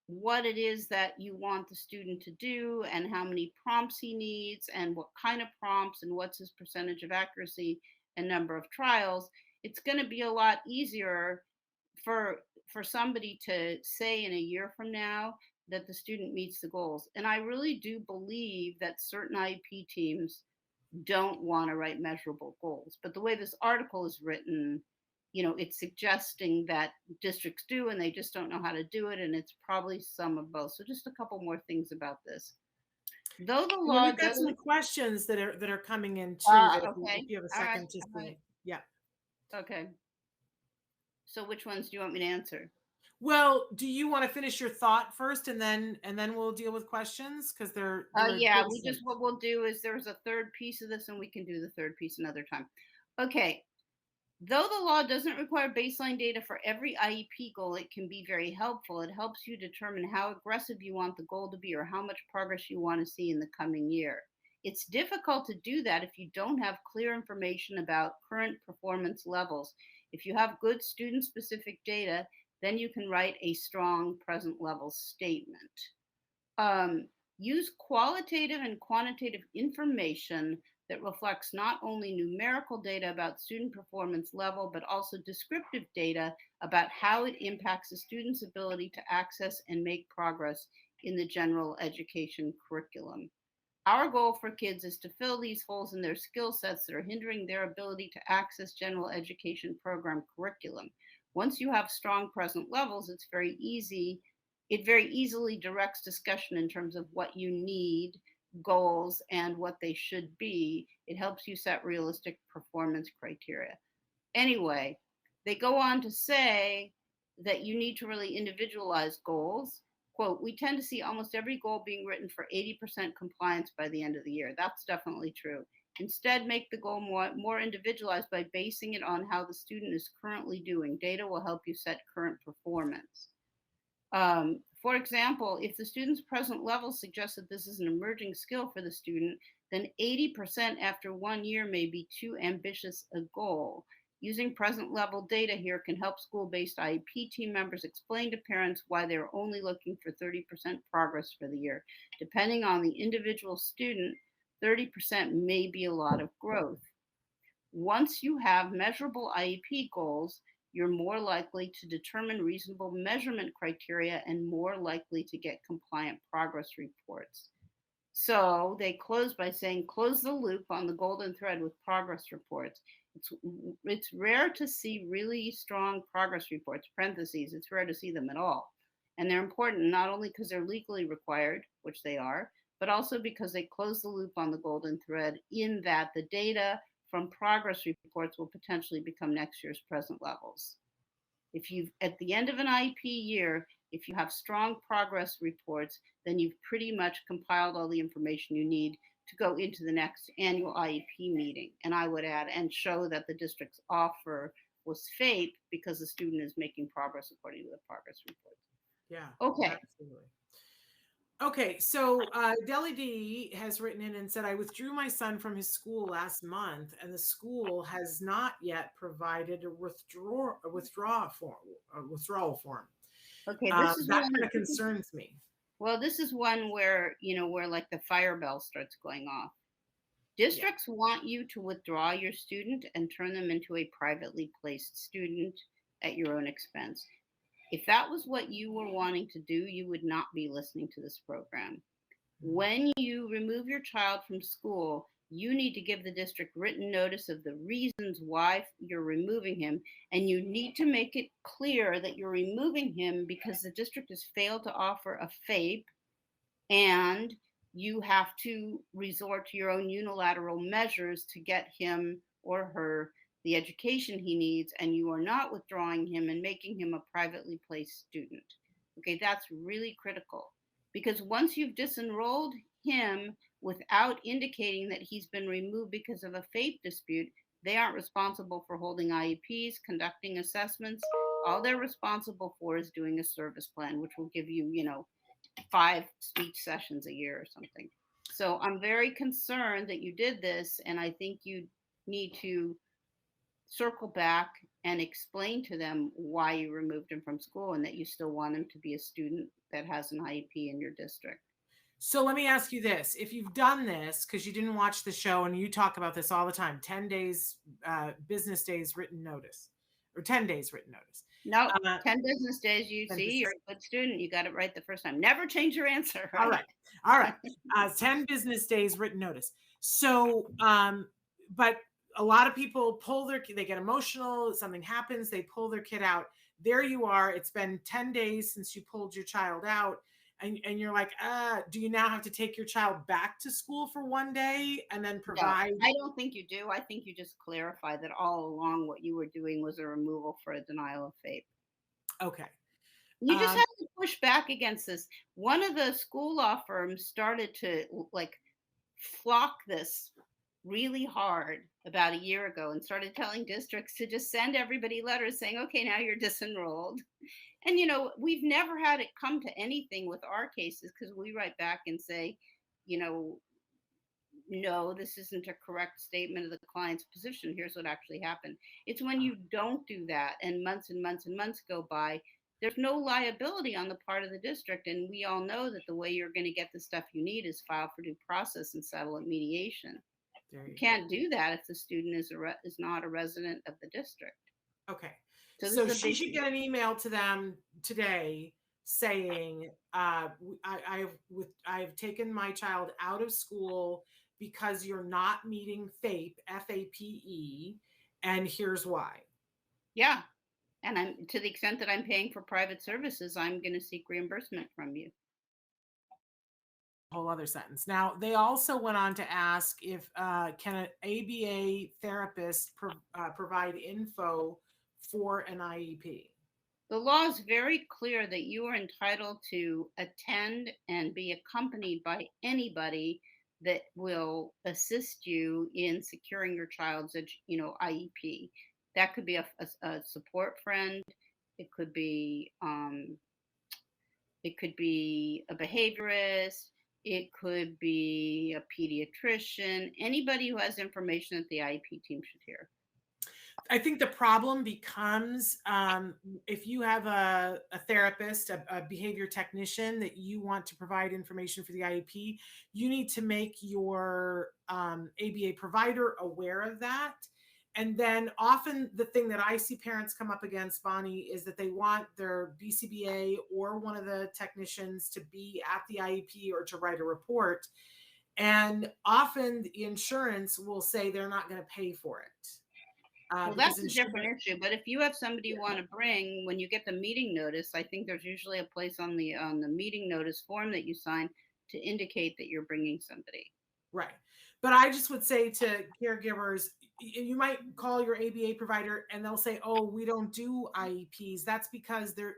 what it is that you want the student to do and how many prompts he needs and what kind of prompts and what's his percentage of accuracy and number of trials, it's going to be a lot easier for somebody to say in a year from now that the student meets the goals. And I really do believe that certain IEP teams don't want to write measurable goals. But the way this article is written, it's suggesting that districts do and they just don't know how to do it. And it's probably some of both. So just a couple more things about this. Though the law we've got some questions that are coming in too. Okay. If you have a second to see. Right. Yeah. Okay. So which ones do you want me to answer? Well, do you want to finish your thought first and then we'll deal with questions? Because they're what we'll do is there's a third piece of this and we can do the third piece another time. Okay. Though the law doesn't require baseline data for every IEP goal, it can be very helpful. It helps you determine how aggressive you want the goal to be or how much progress you want to see in the coming year. It's difficult to do that if you don't have clear information about current performance levels. If you have good student-specific data, then you can write a strong present level statement. Use qualitative and quantitative information that reflects not only numerical data about student performance level, but also descriptive data about how it impacts a student's ability to access and make progress in the general education curriculum. Our goal for kids is to fill these holes in their skill sets that are hindering their ability to access general education program curriculum. Once you have strong present levels, it very easily directs discussion in terms of what you need, goals, and what they should be. It helps you set realistic performance criteria. Anyway, they go on to say that you need to really individualize goals. Quote, we tend to see almost every goal being written for 80% compliance by the end of the year. That's definitely true. Instead, make the goal more individualized by basing it on how the student is currently doing. Data will help you set current performance. For example, if the student's present level suggests that this is an emerging skill for the student, then 80% after 1 year may be too ambitious a goal. Using present level data here can help school-based IEP team members explain to parents why they're only looking for 30% progress for the year. Depending on the individual student, 30% may be a lot of growth. Once you have measurable IEP goals, you're more likely to determine reasonable measurement criteria and more likely to get compliant progress reports. So they close by saying, close the loop on the golden thread with progress reports. It's rare to see really strong progress reports, parentheses, it's rare to see them at all. And they're important not only because they're legally required, which they are, but also because they close the loop on the golden thread in that the data from progress reports will potentially become next year's present levels. If you've, at the end of an IEP year, if you have strong progress reports, then you've pretty much compiled all the information you need to go into the next annual IEP meeting. And I would add, and show that the district's offer was FAPE because the student is making progress according to the progress report. Yeah. Okay. Absolutely. Okay, so Deli D has written in and said, I withdrew my son from his school last month, and the school has not yet provided a withdrawal form. Okay, That kind of concerns me. Well, this is one where, where like the fire bell starts going off. Districts want you to withdraw your student and turn them into a privately placed student at your own expense. If that was what you were wanting to do, you would not be listening to this program. When you remove your child from school, you need to give the district written notice of the reasons why you're removing him, and you need to make it clear that you're removing him because the district has failed to offer a FAPE, and you have to resort to your own unilateral measures to get him or her the education he needs, and you are not withdrawing him and making him a privately placed student. Okay, that's really critical, because once you've disenrolled him without indicating that he's been removed because of a FAPE dispute, they aren't responsible for holding IEPs, conducting assessments. All they're responsible for is doing a service plan, which will give you, 5 speech sessions a year or something. So I'm very concerned that you did this, and I think you need to circle back and explain to them why you removed him from school and that you still want him to be a student that has an IEP in your district. So let me ask you this. If you've done this, because you didn't watch the show and you talk about this all the time, 10 days, business days written notice, or 10 days written notice. No, 10 business days, you see, you're a good student. You got it right the first time. Never change your answer. Right? All right. 10 business days written notice. So, but a lot of people they get emotional, something happens, they pull their kid out. There you are. It's been 10 days since you pulled your child out. And you're like, do you now have to take your child back to school for 1 day and then provide? No, I don't think you do. I think you just clarify that all along what you were doing was a removal for a denial of FAPE. Okay. You just have to push back against this. One of the school law firms started to flock this really hard about a year ago and started telling districts to just send everybody letters saying, okay, now you're disenrolled. And, we've never had it come to anything with our cases because we write back and say, no, this isn't a correct statement of the client's position. Here's what actually happened. It's when you don't do that and months and months and months go by, there's no liability on the part of the district. And we all know that the way you're going to get the stuff you need is file for due process and settle at mediation. You can't do that if the student is not a resident of the district. Okay. So she should get an email to them today saying, I've taken my child out of school because you're not meeting FAPE, FAPE, and here's why. Yeah. And I'm, to the extent that I'm paying for private services, I'm going to seek reimbursement from you. Whole other sentence. Now, they also went on to ask if can an ABA therapist provide info for an IEP? The law is very clear that you are entitled to attend and be accompanied by anybody that will assist you in securing your child's, IEP. That could be a support friend. It could be a behaviorist. It could be a pediatrician. Anybody who has information that the IEP team should hear. I think the problem becomes if you have a therapist, a behavior technician that you want to provide information for the IEP, you need to make your ABA provider aware of that. And then often the thing that I see parents come up against, Bonnie, is that they want their BCBA or one of the technicians to be at the IEP or to write a report. And often the insurance will say they're not going to pay for it. Well, that's a different issue. But if you have somebody you want to bring, when you get the meeting notice, I think there's usually a place on the meeting notice form that you sign to indicate that you're bringing somebody. Right. But I just would say to caregivers, you might call your ABA provider and they'll say, oh, we don't do IEPs. That's because they're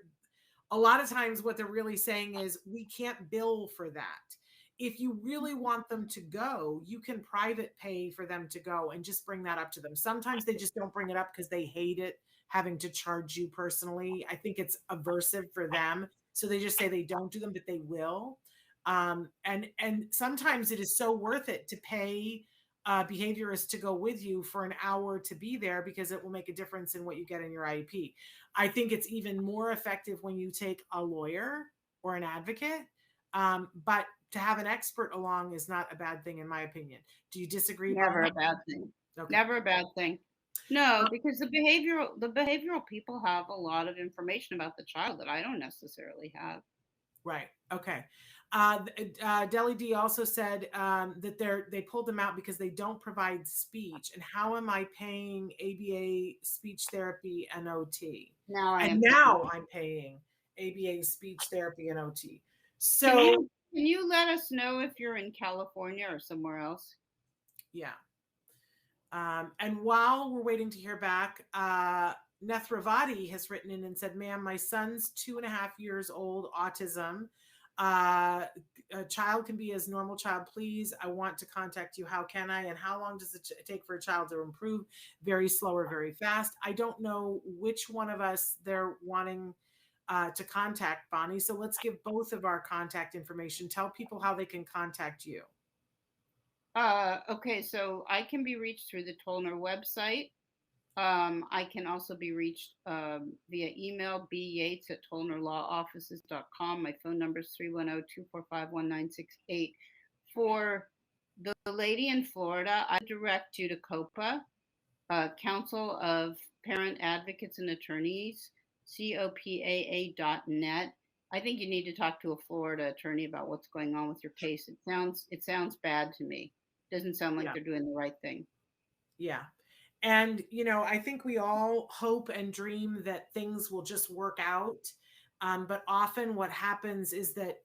a lot of times what they're really saying is we can't bill for that. If you really want them to go, you can private pay for them to go and just bring that up to them. Sometimes they just don't bring it up because they hate it having to charge you personally. I think it's aversive for them. So they just say they don't do them, but they will. And sometimes it is so worth it to pay a behaviorist to go with you for an hour to be there because it will make a difference in what you get in your IEP. I think it's even more effective when you take a lawyer or an advocate. But to have an expert along is not a bad thing, in my opinion. Do you disagree? Never a bad thing. Okay. Never a bad thing. No, because the behavioral people have a lot of information about the child that I don't necessarily have. Right. Okay. Deli D also said that they pulled them out because they don't provide speech. And how am I paying ABA speech therapy and OT? Now I'm paying ABA speech therapy and OT. So can you let us know if you're in California or somewhere else? Yeah. And while we're waiting to hear back, Nethravati has written in and said, ma'am, my son's 2.5 years old, autism. A child can be as normal child, please. I want to contact you. How can I? And how long does it take for a child to improve? Very slow or very fast? I don't know which one of us they're wanting to contact, Bonnie. So let's give both of our contact information. Tell people how they can contact you. Okay, so I can be reached through the Tollner website. I can also be reached via email, byates@tollnerlawoffices.com. My phone number is 310-245-1968. For the lady in Florida, I direct you to COPA, Council of Parent Advocates and Attorneys, COPAA.net. I think you need to talk to a Florida attorney about what's going on with your case. It sounds bad to me. Doesn't sound like they're doing the right thing. Yeah. And, I think we all hope and dream that things will just work out. But often what happens is that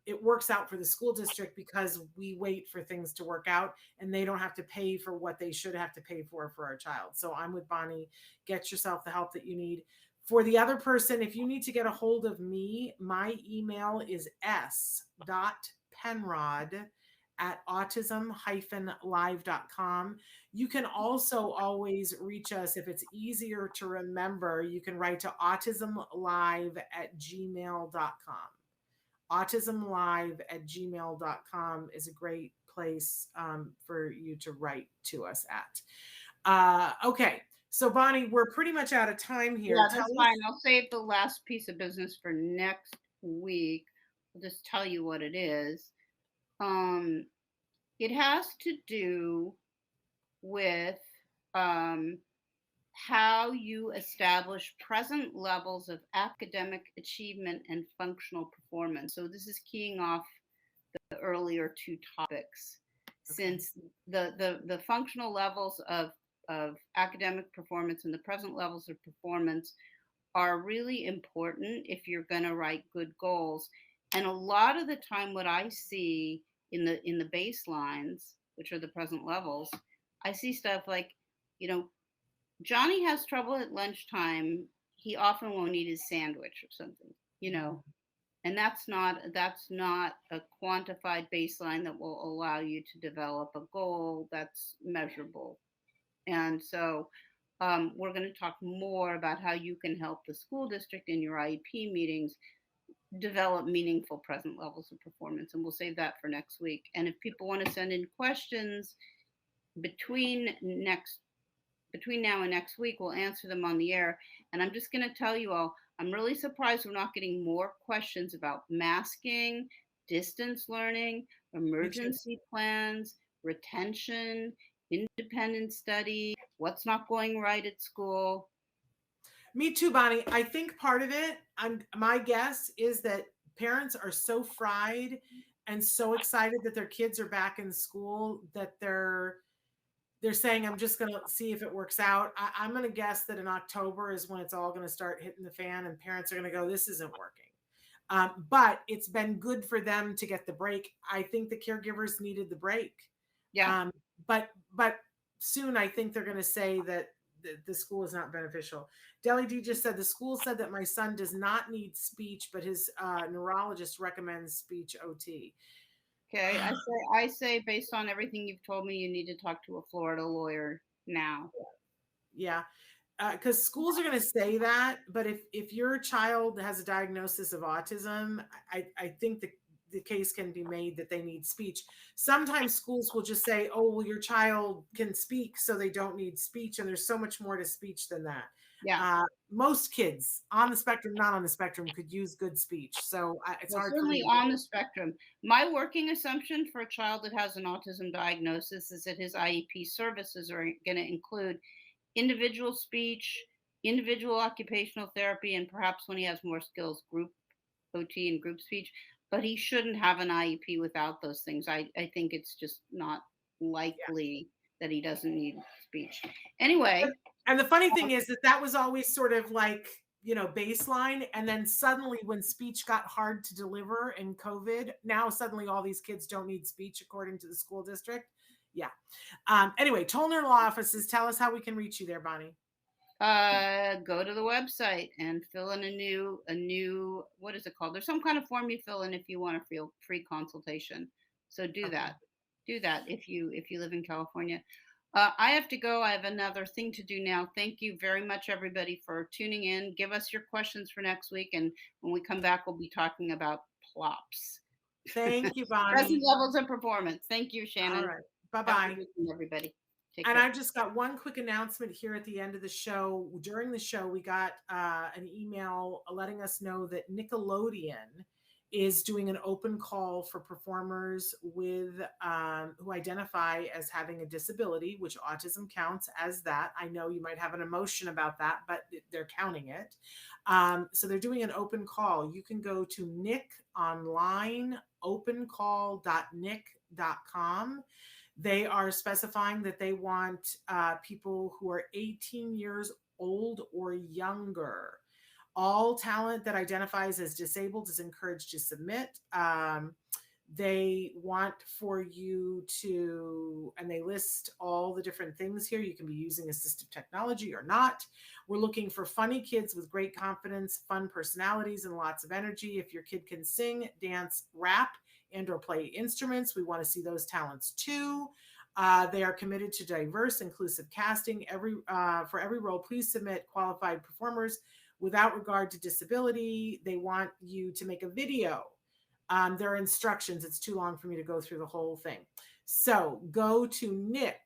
it works out for the school district because we wait for things to work out and they don't have to pay for what they should have to pay for our child. So I'm with Bonnie. Get yourself the help that you need. For the other person, if you need to get a hold of me, my email is s.penrod@autism-live.com. You can also always reach us if it's easier to remember. You can write to autismlive@gmail.com. autismlive@gmail.com is a great place for you to write to us at. Okay. So Bonnie, we're pretty much out of time here. Yeah, that's fine. I'll save the last piece of business for next week. I'll just tell you what it is. It has to do with how you establish present levels of academic achievement and functional performance. So this is keying off the earlier two topics, since the functional levels of academic performance and the present levels of performance are really important if you're going to write good goals. And a lot of the time what I see in the baselines, which are the present levels, I see stuff like, Johnny has trouble at lunchtime. He often won't eat his sandwich or something, and that's not a quantified baseline that will allow you to develop a goal that's measurable. And so we're going to talk more about how you can help the school district in your IEP meetings develop meaningful present levels of performance. And we'll save that for next week. And if people want to send in questions between now and next week, we'll answer them on the air. And I'm just going to tell you all, I'm really surprised we're not getting more questions about masking, distance learning, emergency plans, retention, independent study, what's not going right at school. Me too, Bonnie. I think part of it, my guess is that parents are so fried and so excited that their kids are back in school that they're saying, I'm just going to see if it works out. I'm going to guess that in October is when it's all going to start hitting the fan and parents are going to go, this isn't working. But it's been good for them to get the break. I think the caregivers needed the break. Yeah. But soon I think they're going to say that the school is not beneficial. Deli D just said, the school said that my son does not need speech, but his neurologist recommends speech OT. Okay, I say based on everything you've told me, you need to talk to a Florida lawyer now. Yeah, because schools are going to say that, but if your child has a diagnosis of autism, I think the case can be made that they need speech. Sometimes schools will just say, oh, well, your child can speak, so they don't need speech. And there's so much more to speech than that. Yeah. Most kids on the spectrum, not on the spectrum, could use good speech. So it's hard. Certainly on the spectrum. My working assumption for a child that has an autism diagnosis is that his IEP services are going to include individual speech, individual occupational therapy, and perhaps when he has more skills, group OT and group speech. But he shouldn't have an IEP without those things. I think it's just not likely that he doesn't need speech. Anyway. And the funny thing is that was always sort of like, baseline. And then suddenly when speech got hard to deliver in COVID, now suddenly all these kids don't need speech according to the school district. Yeah. Anyway, Tollner Law Offices, tell us how we can reach you there, Bonnie. Go to the website and fill in a new, what is it called? There's some kind of form you fill in if you want a free consultation. So do that if you live in California. I have to go. I have another thing to do now. Thank you very much, everybody, for tuning in. Give us your questions for next week. And when we come back, we'll be talking about plops. Thank you, Bonnie. Present levels of performance. Thank you, Shannon. All right. Bye-bye. Everybody. And I've just got one quick announcement here at the end of the show. During the show, we got an email letting us know that Nickelodeon is doing an open call for performers with who identify as having a disability, which autism counts as that. I know you might have an emotion about that, but they're counting it. So they're doing an open call. You can go to Nick online, opencall.nick.com. They are specifying that they want people who are 18 years old or younger. All talent that identifies as disabled is encouraged to submit. They want for you to, and they list all the different things here. You can be using assistive technology or not. We're looking for funny kids with great confidence, fun personalities, and lots of energy. If your kid can sing, dance, rap, and or play instruments, we want to see those talents too. They are committed to diverse, inclusive casting. For every role, please submit qualified performers without regard to disability. They want you to make a video. There are instructions. It's too long for me to go through the whole thing. So go to Nick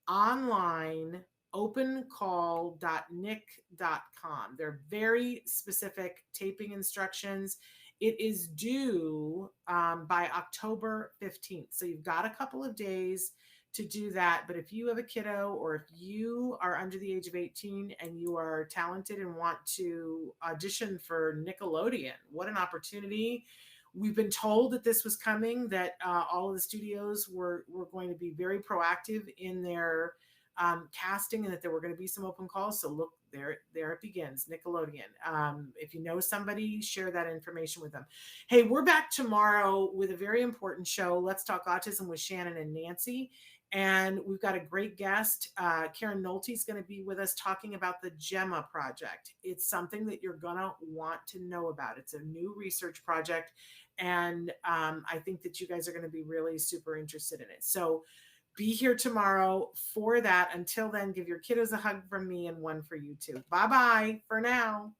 online, opencall.nick.com. They're very specific taping instructions. It is due by October 15th. So you've got a couple of days to do that. But if you have a kiddo, or if you are under the age of 18 and you are talented and want to audition for Nickelodeon, what an opportunity. We've been told that this was coming, that all of the studios were going to be very proactive in their casting, and that there were going to be some open calls. So look, there it begins, Nickelodeon. If you know somebody, share that information with them. Hey, we're back tomorrow with a very important show. Let's Talk Autism with Shannon and Nancy. And we've got a great guest. Karen Nolte is going to be with us talking about the GEMMA project. It's something that you're going to want to know about. It's a new research project. And I think that you guys are going to be really super interested in it. So be here tomorrow for that. Until then, give your kiddos a hug from me and one for you too. Bye-bye for now.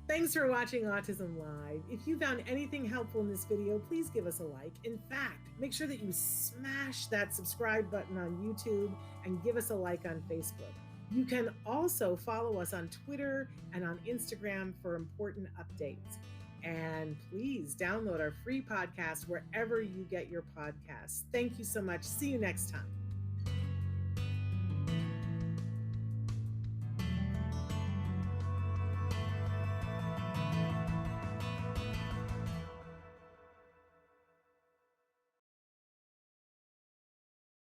Thanks for watching Autism Live. If you found anything helpful in this video, please give us a like. In fact, make sure that you smash that subscribe button on YouTube and give us a like on Facebook. You can also follow us on Twitter and on Instagram for important updates. And please download our free podcast wherever you get your podcasts. Thank you so much. See you next time.